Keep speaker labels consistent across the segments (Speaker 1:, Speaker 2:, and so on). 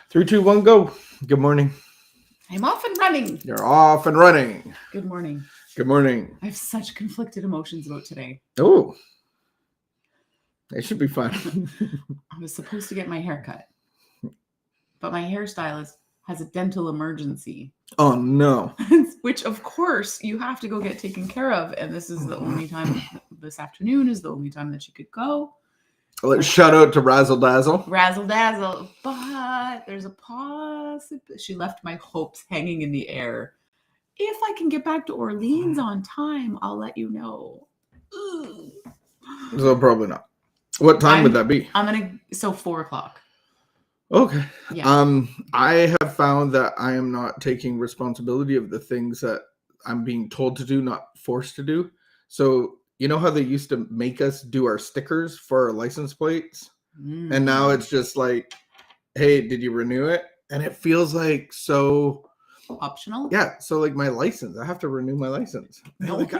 Speaker 1: 3, 2, 1, go. Good morning.
Speaker 2: I'm off and running.
Speaker 1: You're off and running.
Speaker 2: Good morning.
Speaker 1: Good morning.
Speaker 2: I have such conflicted emotions about today.
Speaker 1: Oh, it should be fun.
Speaker 2: I was supposed to get my hair cut, but my hairstylist has a dental emergency.
Speaker 1: Oh, no.
Speaker 2: Which, of course, you have to go get taken care of. And this is the only time, this afternoon is the only time that she could go.
Speaker 1: Let's shout out to Razzle Dazzle.
Speaker 2: Razzle dazzle. But there's a possibility. She left my hopes hanging in the air. If I can get back to Orleans on time, I'll let you know. Ugh.
Speaker 1: So probably not. What time would that be?
Speaker 2: 4 o'clock.
Speaker 1: Okay.
Speaker 2: Yeah.
Speaker 1: I have found that I am not taking responsibility of the things that I'm being told to do, not forced to do. So you know how they used to make us do our stickers for our license plates? And now it's just like, hey, did you renew it? And it feels like so
Speaker 2: optional.
Speaker 1: Yeah. So like my license, I have to renew my license.
Speaker 2: No one's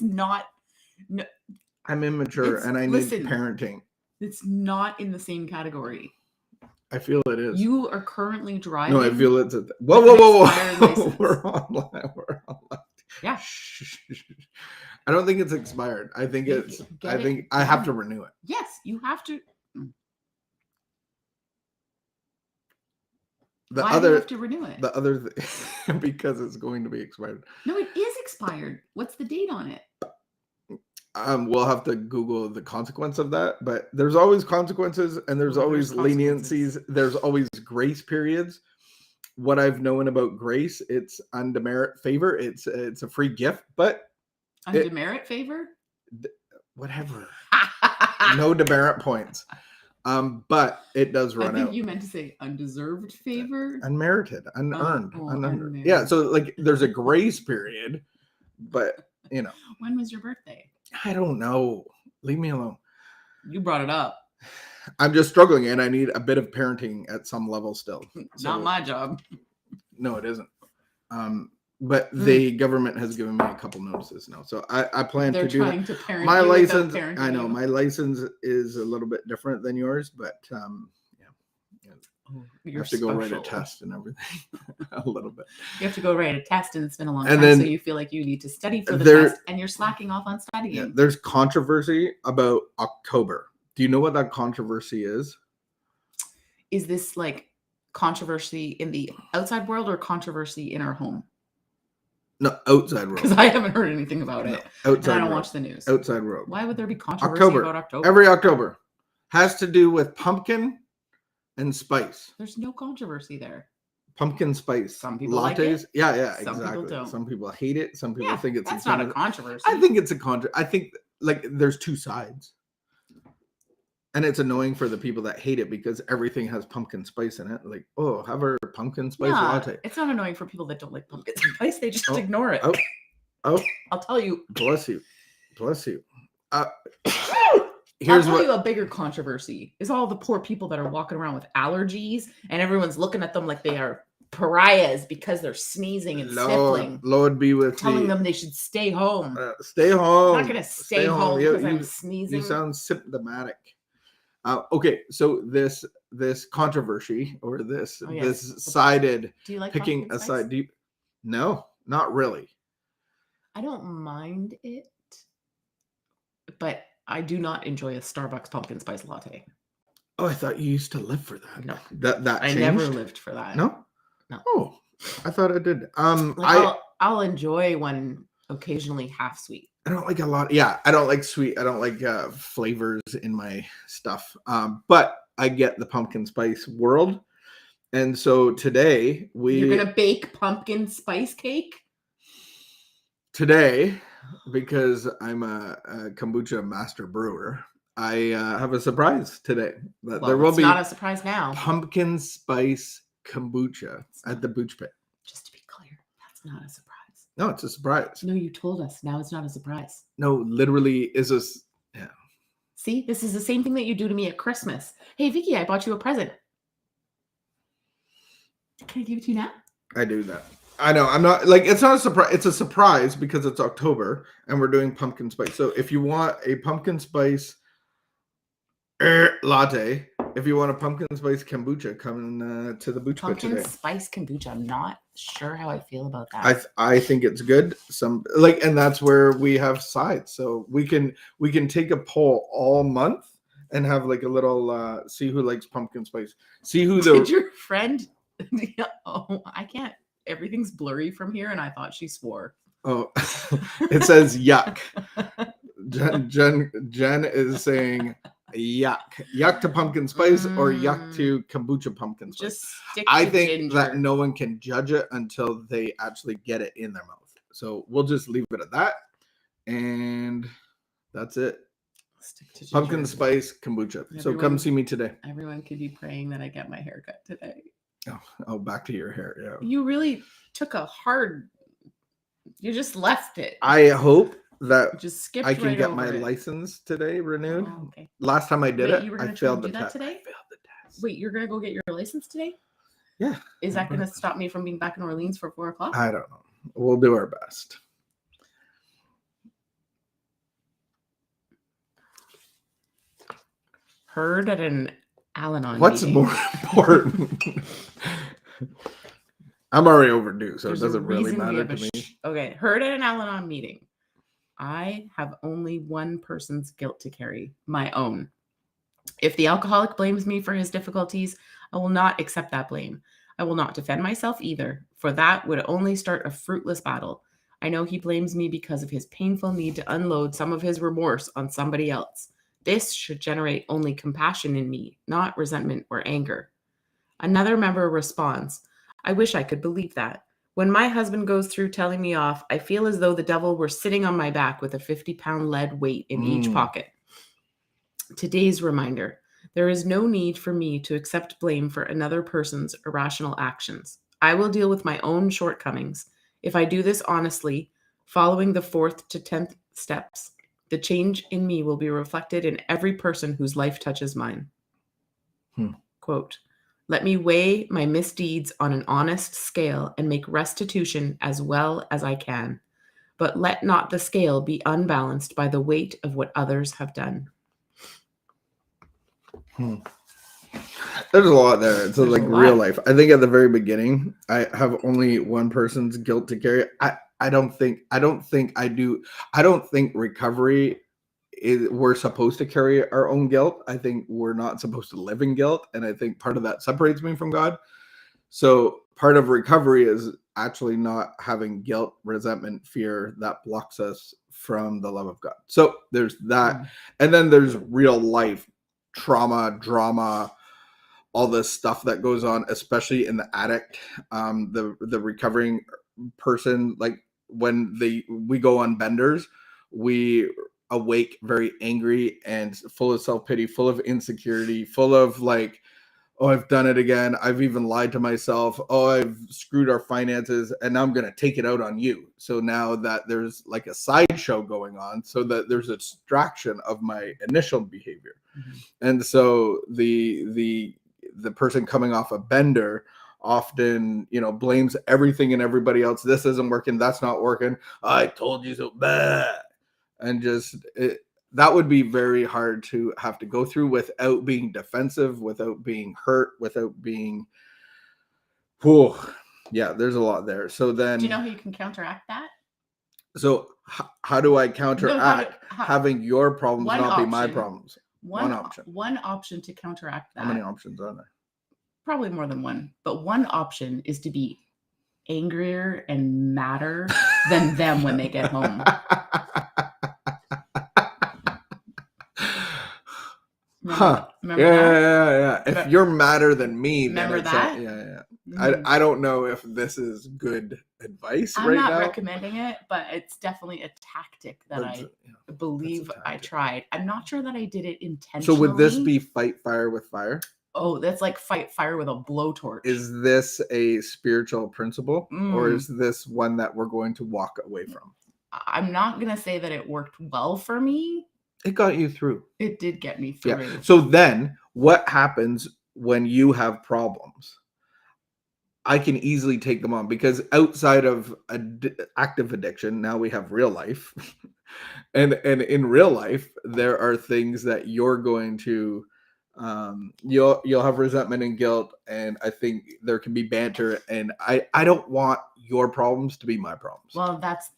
Speaker 2: not. No,
Speaker 1: I'm immature and I need parenting.
Speaker 2: It's not in the same category.
Speaker 1: I feel it is.
Speaker 2: You are currently driving.
Speaker 1: No, I feel it's whoa. We're on live.
Speaker 2: Yeah.
Speaker 1: I don't think it's expired. I think I have to renew it.
Speaker 2: Yes, you have to. Why do you have to renew it?
Speaker 1: The other because it's going to be expired.
Speaker 2: No, it is expired. What's the date on it?
Speaker 1: We'll have to Google the consequence of that, but there's always consequences and there's always leniencies. There's always grace periods. What I've known about grace, it's undemerit favor. It's a free gift, but
Speaker 2: undemerit favor?
Speaker 1: Whatever. No demerit points. But it does run out.
Speaker 2: I think you meant to say undeserved favor.
Speaker 1: Unmerited, unearned, unearned. Yeah, so like there's a grace period, but you know.
Speaker 2: When was your birthday?
Speaker 1: I don't know. Leave me alone.
Speaker 2: You brought it up.
Speaker 1: I'm just struggling and I need a bit of parenting at some level still. So,
Speaker 2: not my job.
Speaker 1: No, it isn't. But the government has given me a couple notices now. So I plan to do
Speaker 2: trying to parent
Speaker 1: my
Speaker 2: you
Speaker 1: license.
Speaker 2: Parenting
Speaker 1: I know
Speaker 2: you.
Speaker 1: my license is a little bit different than yours, but you have to go write a test and everything. A little bit.
Speaker 2: You have to go write a test and it's been a long time, so you feel like you need to study for the test and you're slacking off on studying.
Speaker 1: Yeah, there's controversy about October. Do you know what that controversy is?
Speaker 2: Is this like controversy in the outside world or controversy in our home?
Speaker 1: No, outside world.
Speaker 2: Because I haven't heard anything about it.
Speaker 1: Outside
Speaker 2: and I don't
Speaker 1: world.
Speaker 2: watch the news.
Speaker 1: Outside world.
Speaker 2: Why would there be controversy about October?
Speaker 1: Every October. Has to do with pumpkin and spice.
Speaker 2: There's no controversy there.
Speaker 1: Pumpkin spice.
Speaker 2: Some people
Speaker 1: lattes.
Speaker 2: Like it.
Speaker 1: Yeah,
Speaker 2: Some
Speaker 1: exactly.
Speaker 2: people don't.
Speaker 1: Some people hate it. Some people think it's
Speaker 2: that's not a controversy.
Speaker 1: I think it's a I think like there's two sides. And it's annoying for the people that hate it because everything has pumpkin spice in it. Like, oh, have our pumpkin spice latte.
Speaker 2: It's not annoying for people that don't like pumpkin spice. They just ignore it.
Speaker 1: Oh.
Speaker 2: I'll tell you.
Speaker 1: Bless you. Bless you.
Speaker 2: I'll tell you a bigger controversy is all the poor people that are walking around with allergies and everyone's looking at them like they are pariahs because they're sneezing and sniffling.
Speaker 1: Lord be with
Speaker 2: telling them they should stay home.
Speaker 1: Stay home.
Speaker 2: I'm not going to stay home because I'm sneezing.
Speaker 1: You sound symptomatic. Okay, so this controversy or this sided
Speaker 2: do you like
Speaker 1: picking a side. No, not really.
Speaker 2: I don't mind it, but I do not enjoy a Starbucks pumpkin spice latte.
Speaker 1: Oh, I thought you used to live for that.
Speaker 2: No,
Speaker 1: that
Speaker 2: I
Speaker 1: changed?
Speaker 2: never lived for that.
Speaker 1: No. Oh, I thought I did.
Speaker 2: I'll enjoy one occasionally half sweet.
Speaker 1: I don't like a lot. Yeah, I don't like sweet. I don't like flavors in my stuff. But I get the pumpkin spice world. And so today
Speaker 2: you're gonna bake pumpkin spice cake?
Speaker 1: Today, because I'm a kombucha master brewer, I have a surprise today. There will be
Speaker 2: not a surprise now.
Speaker 1: Pumpkin spice kombucha at the Booch Pit.
Speaker 2: Just to be clear, that's not a surprise.
Speaker 1: No, it's a surprise.
Speaker 2: No, you told us. Now it's not a surprise.
Speaker 1: No, literally is a... Yeah.
Speaker 2: See, this is the same thing that you do to me at Christmas. Hey, Vicky, I bought you a present. Can I give it to you now?
Speaker 1: I do that. I know. I'm not... Like, it's not a surprise. It's a surprise because it's October and we're doing pumpkin spice. So if you want a pumpkin spice latte, If you want a pumpkin spice kombucha, come to the Booch Pit
Speaker 2: Pumpkin
Speaker 1: today.
Speaker 2: spice kombucha. I'm not sure how I feel about that.
Speaker 1: I think it's good. And that's where we have sides. So we can take a poll all month and have like a little see who likes pumpkin spice. See who the
Speaker 2: Did your friend? Oh, I can't. Everything's blurry from here, and I thought she swore.
Speaker 1: Oh, it says yuck. Jen is saying yuck to pumpkin spice or yuck to kombucha pumpkin spice.
Speaker 2: Just stick
Speaker 1: I
Speaker 2: to
Speaker 1: think
Speaker 2: ginger.
Speaker 1: that no one can judge it until they actually get it in their mouth. So we'll just leave it at that, and that's it.
Speaker 2: Stick to ginger.
Speaker 1: Pumpkin spice kombucha. So come see me today.
Speaker 2: Everyone could be praying that I get my hair cut today.
Speaker 1: Oh, back to your hair. Yeah.
Speaker 2: You really took a hard. You just left it.
Speaker 1: I hope that
Speaker 2: just skipped
Speaker 1: I can
Speaker 2: right
Speaker 1: get
Speaker 2: over
Speaker 1: my
Speaker 2: it.
Speaker 1: license today renewed.
Speaker 2: Oh, okay.
Speaker 1: Last time I did it,
Speaker 2: you were
Speaker 1: I
Speaker 2: gonna
Speaker 1: failed
Speaker 2: do
Speaker 1: the
Speaker 2: that
Speaker 1: test.
Speaker 2: today?
Speaker 1: I failed the test.
Speaker 2: Wait, you're gonna go get your license today?
Speaker 1: Yeah.
Speaker 2: Is that gonna stop me from being back in Orleans for 4 o'clock?
Speaker 1: I don't know. We'll do our best.
Speaker 2: Heard at an Al-Anon
Speaker 1: What's
Speaker 2: meeting.
Speaker 1: more important? I'm already overdue, so
Speaker 2: There's
Speaker 1: it doesn't
Speaker 2: a
Speaker 1: really
Speaker 2: reason we
Speaker 1: matter
Speaker 2: have
Speaker 1: to
Speaker 2: a
Speaker 1: me.
Speaker 2: Okay, heard at an Al-Anon meeting. I have only one person's guilt to carry, my own. If the alcoholic blames me for his difficulties, I will not accept that blame. I will not defend myself either, for that would only start a fruitless battle. I know he blames me because of his painful need to unload some of his remorse on somebody else. This should generate only compassion in me, not resentment or anger. Another member responds, I wish I could believe that. When my husband goes through telling me off, I feel as though the devil were sitting on my back with a 50-pound lead weight in each pocket. Today's reminder, there is no need for me to accept blame for another person's irrational actions. I will deal with my own shortcomings. If I do this honestly, following the 4th to 10th steps, the change in me will be reflected in every person whose life touches mine. Quote, let me weigh my misdeeds on an honest scale and make restitution as well as I can. But let not the scale be unbalanced by the weight of what others have done.
Speaker 1: There's a lot there. It's like real life. I think at the very beginning, I have only one person's guilt to carry. I don't think I do. I don't think recovery is we're supposed to carry our own guilt. I think we're not supposed to live in guilt. And I think part of that separates me from God. So part of recovery is actually not having guilt, resentment, fear that blocks us from the love of God. So there's that. And then there's real life trauma, drama, all this stuff that goes on, especially in the addict, the recovering person. Like when we go on benders, we awake very angry and full of self-pity, full of insecurity, full of like, oh, I've done it again. I've even lied to myself. Oh, I've screwed our finances, and now I'm going to take it out on you. So now that there's like a sideshow going on, so that there's a distraction of my initial behavior. And so the person coming off a bender often, blames everything and everybody else. This isn't working. That's not working. I told you so. Bad. And that would be very hard to have to go through without being defensive, without being hurt, without being, yeah, there's a lot there. So then,
Speaker 2: do you know how you can counteract that?
Speaker 1: So how do I counteract having your problems not be my problems? One option.
Speaker 2: One option to counteract that.
Speaker 1: How many options are there?
Speaker 2: Probably more than one. But one option is to be angrier and madder than them when they get home. Remember
Speaker 1: that? Yeah. If you're madder than me,
Speaker 2: remember that?
Speaker 1: Yeah. I don't know if this is good advice
Speaker 2: I'm not recommending it, but it's definitely a tactic that I believe I tried. I'm not sure that I did it intentionally.
Speaker 1: So would this be fight fire with fire?
Speaker 2: Oh, that's like fight fire with a blowtorch.
Speaker 1: Is this a spiritual principle, or is this one that we're going to walk away from?
Speaker 2: I'm not going to say that it worked well for me.
Speaker 1: It got you through.
Speaker 2: It did get me through.
Speaker 1: Yeah. So then what happens when you have problems? I can easily take them on, because outside of active addiction, now we have real life. and in real life, there are things that you're going to You'll have resentment and guilt, and I think there can be banter, and I don't want your problems to be my problems.
Speaker 2: Well, that's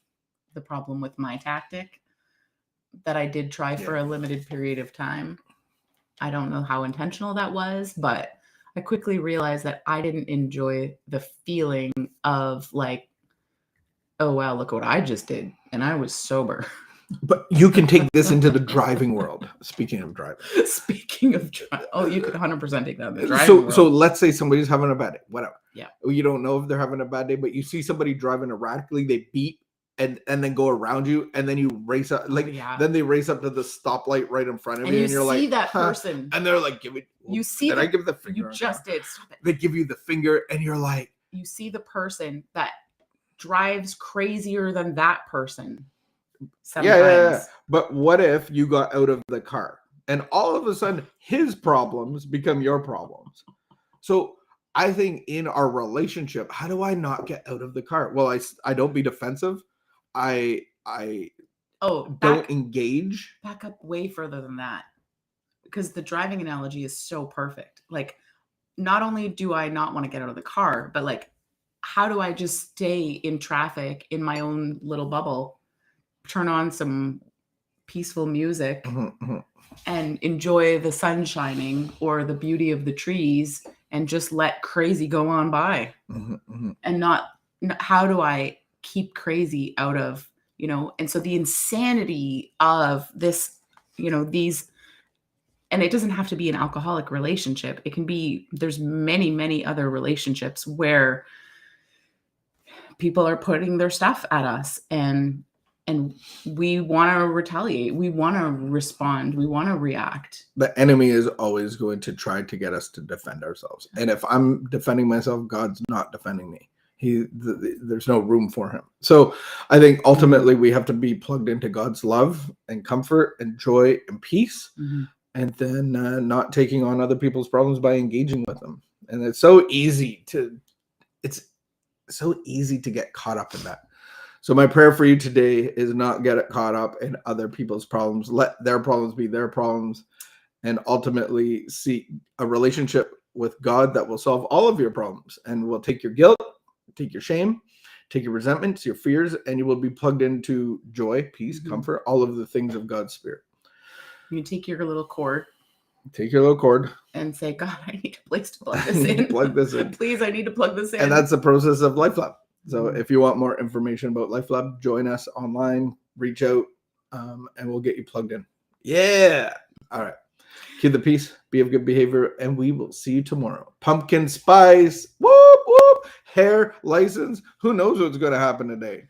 Speaker 2: the problem with my tactic that I did try for a limited period of time. I don't know how intentional that was, but I quickly realized that I didn't enjoy the feeling of like, oh, wow, look what I just did. And I was sober.
Speaker 1: But you can take this into the driving world. Speaking of driving.
Speaker 2: Speaking of driving. Oh, you could 100% take that in the driving world.
Speaker 1: So let's say somebody's having a bad day. Whatever.
Speaker 2: Yeah.
Speaker 1: You don't know if they're having a bad day, but you see somebody driving erratically, they beat and then go around you, and then you race up. Then they race up to the stoplight right in front of you, and you're like,
Speaker 2: see that person.
Speaker 1: And they're like, give me.
Speaker 2: You see
Speaker 1: did I give the finger?
Speaker 2: You just did. Stop it.
Speaker 1: They give you the finger, and you're like.
Speaker 2: You see the person that drives crazier than that person. Sometimes.
Speaker 1: Yeah. But what if you got out of the car and all of a sudden his problems become your problems? So I think in our relationship, how do I not get out of the car? Well, I don't be defensive. I don't engage.
Speaker 2: Back up way further than that, because the driving analogy is so perfect. Like, not only do I not want to get out of the car, but like, how do I just stay in traffic in my own little bubble, turn on some peaceful music and enjoy the sun shining or the beauty of the trees and just let crazy go on by and not, how do I keep crazy out of, and so the insanity of this, these, and it doesn't have to be an alcoholic relationship. It can be, there's many, many other relationships where people are putting their stuff at us and we want to retaliate. We want to respond. We want to react.
Speaker 1: The enemy is always going to try to get us to defend ourselves. And if I'm defending myself, God's not defending me. There's no room for him. So I think ultimately we have to be plugged into God's love and comfort and joy and peace. And then not taking on other people's problems by engaging with them. And it's so easy to get caught up in that. So my prayer for you today is not get caught up in other people's problems. Let their problems be their problems, and ultimately seek a relationship with God that will solve all of your problems and will take your guilt, take your shame, take your resentments, your fears, and you will be plugged into joy, peace, comfort, all of the things of God's Spirit.
Speaker 2: You take your little cord.
Speaker 1: Take your little cord
Speaker 2: and say, God, I need a place to plug this in.
Speaker 1: Plug this in.
Speaker 2: Please, I need to plug this in.
Speaker 1: And that's the process of LifeLab. So if you want more information about LifeLab, join us online, reach out, and we'll get you plugged in. Yeah. All right. Keep the peace, be of good behavior, and we will see you tomorrow. Pumpkin spice. Whoop, whoop. Hair license. Who knows what's going to happen today?